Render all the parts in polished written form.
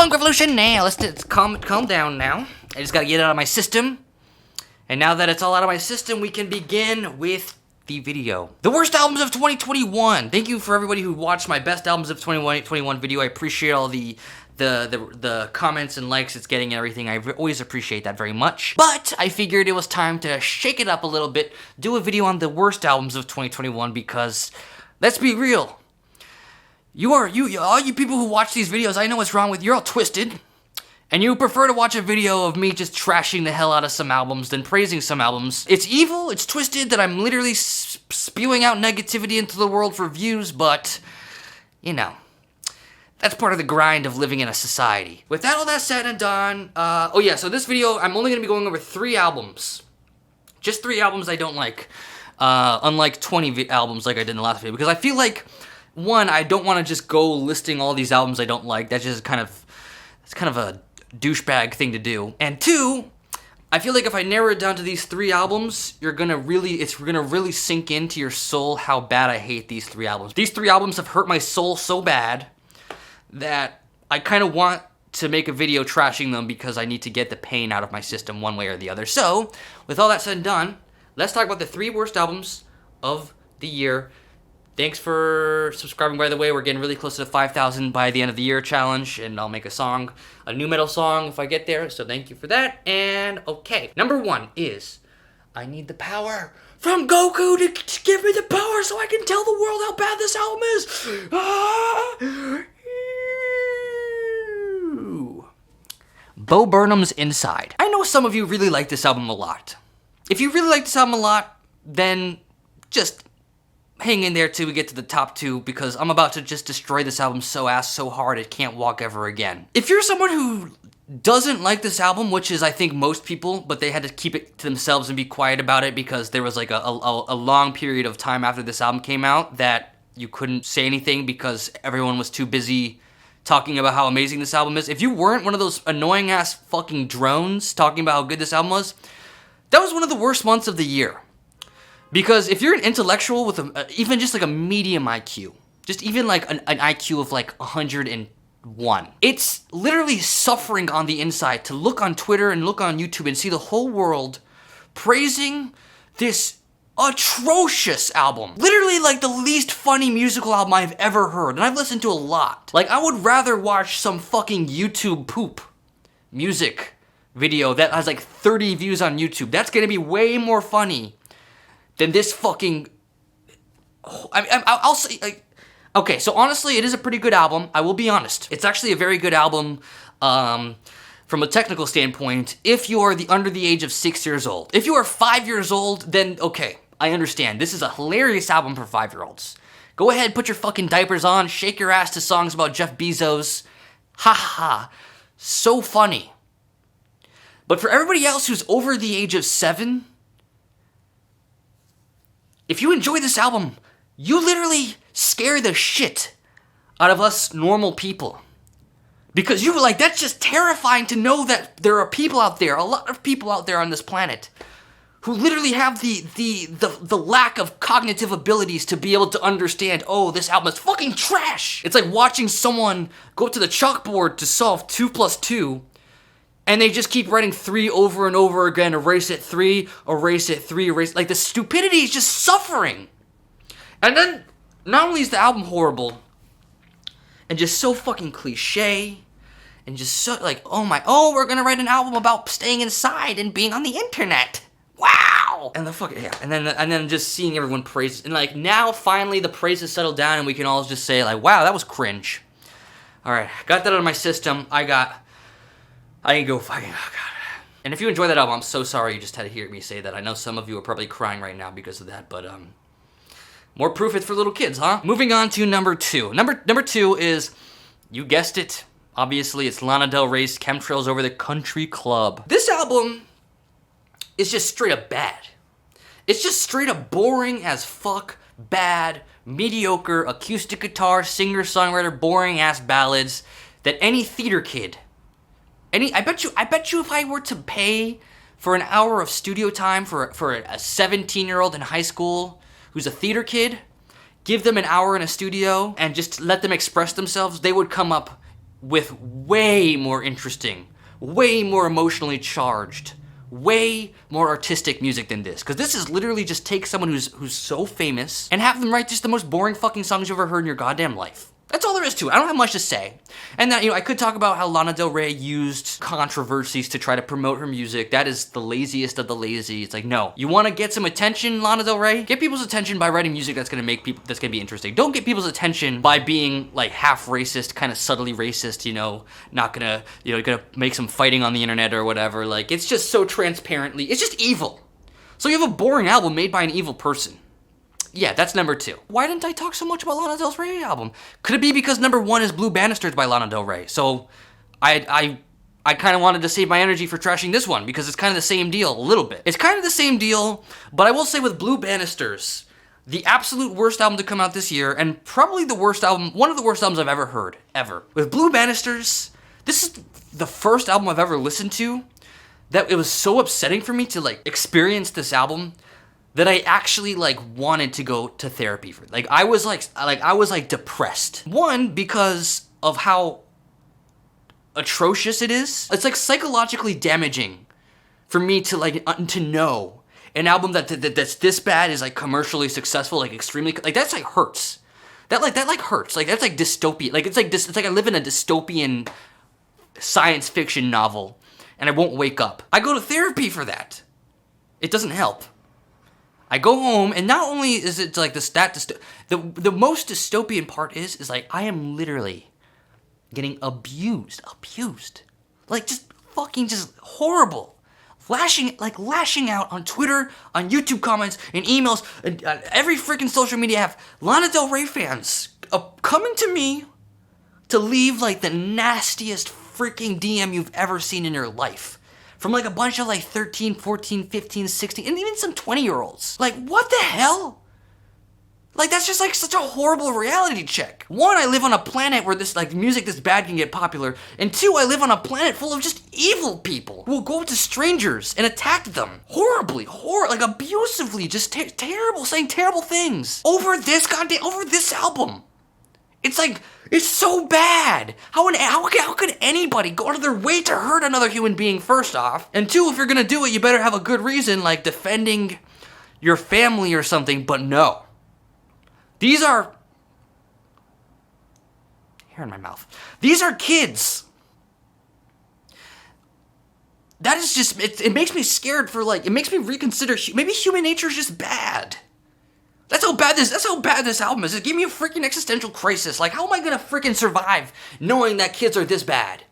Punk Revolution now. Let's calm down now. I just gotta get it out of my system. And now that it's all out of my system, we can begin with the video. The worst albums of 2021. Thank you for everybody who watched my best albums of 2021 video. I appreciate all the comments and likes it's getting and everything. I always appreciate that very much. But I figured it was time to shake it up a little bit, do a video on the worst albums of 2021 because, let's be real, all you people who watch these videos, I know what's wrong with you. You're all twisted. And you prefer to watch a video of me just trashing the hell out of some albums than praising some albums. It's evil, it's twisted that I'm literally spewing out negativity into the world for views, but, you know, that's part of the grind of living in a society. With all that said and done, so this video, I'm only going to be going over 3 albums. Just 3 albums I don't like, unlike 20 albums like I did in the last video, because I feel like, one, I don't want to just go listing all these albums I don't like. That's just kind of a douchebag thing to do. And 2, I feel like if I narrow it down to these 3 albums, it's gonna really sink into your soul how bad I hate these 3 albums. These 3 albums have hurt my soul so bad that I kind of want to make a video trashing them because I need to get the pain out of my system one way or the other. So, with all that said and done, let's talk about the 3 worst albums of the year. Thanks for subscribing, by the way. We're getting really close to the 5,000 by the end of the year challenge, and I'll make a new metal song if I get there, so thank you for that. And, okay, number 1 is, I need the power from Goku to give me the power so I can tell the world how bad this album is. Bo Burnham's Inside. I know some of you really like this album a lot. If you really like this album a lot, then just hang in there till we get to the top 2, because I'm about to just destroy this album so hard it can't walk ever again. If you're someone who doesn't like this album, which is I think most people, but they had to keep it to themselves and be quiet about it because there was like a long period of time after this album came out that you couldn't say anything because everyone was too busy talking about how amazing this album is. If you weren't one of those annoying ass fucking drones talking about how good this album was, that was one of the worst months of the year. Because if you're an intellectual with even just like a medium IQ, just even like an IQ of like 101, it's literally suffering on the inside to look on Twitter and look on YouTube and see the whole world praising this atrocious album. Literally like the least funny musical album I've ever heard, and I've listened to a lot. Like, I would rather watch some fucking YouTube poop music video that has like 30 views on YouTube. That's gonna be way more funny than this fucking... I'll say... Okay, so honestly, it is a pretty good album. I will be honest. It's actually a very good album from a technical standpoint if you are under the age of 6 years old. If you are 5 years old, then okay, I understand. This is a hilarious album for 5-year-olds. Go ahead, put your fucking diapers on, shake your ass to songs about Jeff Bezos. Ha ha ha. So funny. But for everybody else who's over the age of 7... if you enjoy this album, you literally scare the shit out of us normal people. Because you were like, that's just terrifying to know that there are people out there, a lot of people out there on this planet, who literally have the lack of cognitive abilities to be able to understand, oh, this album is fucking trash. It's like watching someone go to the chalkboard to solve 2 + 2, and they just keep writing 3 over and over again, erase it 3, erase it 3, erase... Like, the stupidity is just suffering. And then, not only is the album horrible, and just so fucking cliche, and just so, like, we're gonna write an album about staying inside and being on the internet. Wow! And then just seeing everyone praise it. And, like, now, finally, the praises settled down, and we can all just say, like, wow, that was cringe. Alright, got that out of my system. I can go fucking, oh god. And if you enjoy that album, I'm so sorry you just had to hear me say that. I know some of you are probably crying right now because of that, but more proof it's for little kids, huh? Moving on to number 2. Number 2 is, you guessed it, obviously, it's Lana Del Rey's Chemtrails Over the Country Club. This album is just straight up bad. It's just straight up boring as fuck, bad, mediocre, acoustic guitar, singer-songwriter, boring ass ballads that any theater kid, I bet you if I were to pay for an hour of studio time for a 17-year-old in high school who's a theater kid, give them an hour in a studio and just let them express themselves, they would come up with way more interesting, way more emotionally charged, way more artistic music than this. Because this is literally just take someone who's so famous and have them write just the most boring fucking songs you've ever heard in your goddamn life. That's all there is to it. I don't have much to say. And that, I could talk about how Lana Del Rey used controversies to try to promote her music. That is the laziest of the lazy. It's like, no. You want to get some attention, Lana Del Rey? Get people's attention by writing music that's going to be interesting. Don't get people's attention by being like half racist, kind of subtly racist, not gonna, gonna make some fighting on the internet or whatever. Like, it's just so transparently, it's just evil. So you have a boring album made by an evil person. Yeah, that's number 2. Why didn't I talk so much about Lana Del Rey's album? Could it be because number 1 is Blue Banisters by Lana Del Rey? So I kind of wanted to save my energy for trashing this one because it's kind of the same deal, a little bit. It's kind of the same deal, but I will say with Blue Banisters, the absolute worst album to come out this year, and probably the worst album, one of the worst albums I've ever heard, ever. With Blue Banisters, this is the first album I've ever listened to that it was so upsetting for me to like experience this album that I actually like wanted to go to therapy for. Like I was depressed. One, because of how atrocious it is. It's like psychologically damaging for me to like to know an album that's this bad is like commercially successful, like extremely, like that's like hurts. That hurts. Like that's like dystopia. Like it's like I live in a dystopian science fiction novel and I won't wake up. I go to therapy for that. It doesn't help. I go home, and not only is it like the most dystopian part is like I am literally getting abused, like just fucking just horrible, lashing out on Twitter, on YouTube comments, and emails, and every freaking social media app. Lana Del Rey fans coming to me to leave like the nastiest freaking DM you've ever seen in your life. From like a bunch of like 13, 14, 15, 16, and even some 20-year-olds. Like, what the hell? Like, that's just like such a horrible reality check. One, I live on a planet where this like music this bad can get popular. And two, I live on a planet full of just evil people who will go up to strangers and attack them. Horribly, like abusively, just terrible, saying terrible things. Over this album. It's like, it's so bad. How could anybody go out of their way to hurt another human being, first off? And two, if you're gonna do it, you better have a good reason, like defending your family or something, but no. These are... hair in my mouth. These are kids. That is just, it makes me scared for like, it makes me reconsider, maybe human nature is just bad. That's how bad this album is. It gave me a freaking existential crisis. Like, how am I gonna freaking survive knowing that kids are this bad?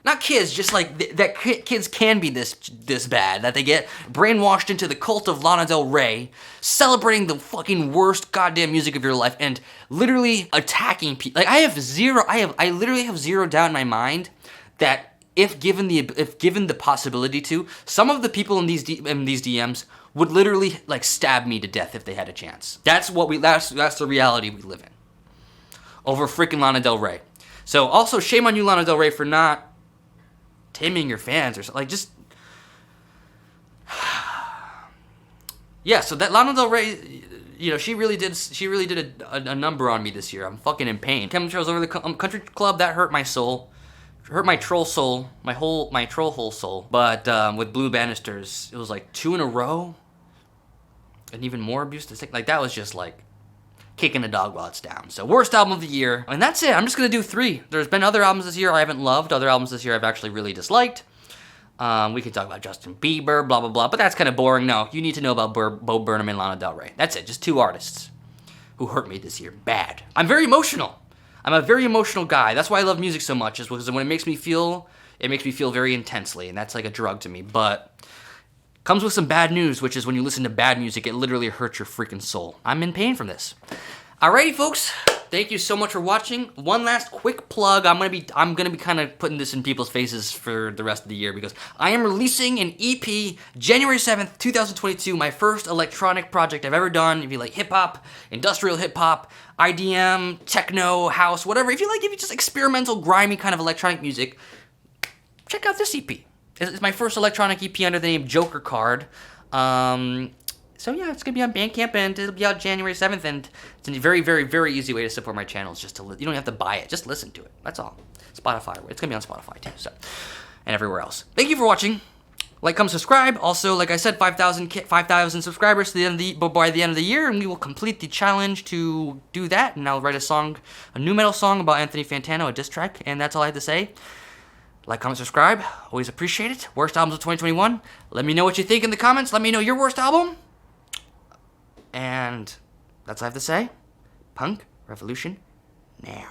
Not kids, just like that kids can be this bad. That they get brainwashed into the cult of Lana Del Rey, celebrating the fucking worst goddamn music of your life, and literally attacking people. Like, I literally have zero doubt in my mind that if given the possibility to, some of the people in these DMs would literally like stab me to death if they had a chance. That's the reality we live in. Over freaking Lana Del Rey. So also shame on you, Lana Del Rey, for not taming your fans or something. Like just yeah. So that Lana Del Rey, she really did a number on me this year. I'm fucking in pain. Chemtrails over the country club, that hurt my soul. Hurt my troll soul, my troll hole soul. But with Blue Banisters, it was like 2 in a row, and even more abuse to stick. Like that was just like kicking a dog while it's down. So worst album of the year, and that's it. I'm just gonna do 3. There's been other albums this year I haven't loved. Other albums this year I've actually really disliked. We could talk about Justin Bieber, blah blah blah, but that's kind of boring. No, you need to know about Bo Burnham and Lana Del Rey. That's it. Just 2 artists who hurt me this year. Bad. I'm very emotional. I'm a very emotional guy. That's why I love music so much, is because when it makes me feel very intensely, and that's like a drug to me. But comes with some bad news, which is when you listen to bad music, it literally hurts your freaking soul. I'm in pain from this. Alrighty, folks. Thank you so much for watching. One last quick plug. I'm gonna be kind of putting this in people's faces for the rest of the year because I am releasing an EP January 7th, 2022. My first electronic project I've ever done. If you like hip hop, industrial hip hop, IDM, techno, house, whatever. If you just experimental, grimy kind of electronic music, check out this EP. It's my first electronic EP under the name Joker Card. So yeah, it's gonna be on Bandcamp, and it'll be out January 7th. And it's a very, very, very easy way to support my channel. It's just to you don't have to buy it, just listen to it. That's all. Spotify. It's gonna be on Spotify too. So, and everywhere else. Thank you for watching. Like, comment, subscribe. Also, like I said, 5,000 subscribers to the end of by the end of the year, and we will complete the challenge to do that. And I'll write a new metal song about Anthony Fantano, a diss track. And that's all I have to say. Like, comment, subscribe. Always appreciate it. Worst albums of 2021. Let me know what you think in the comments. Let me know your worst album. And that's all I have to say. Punk Revolution now.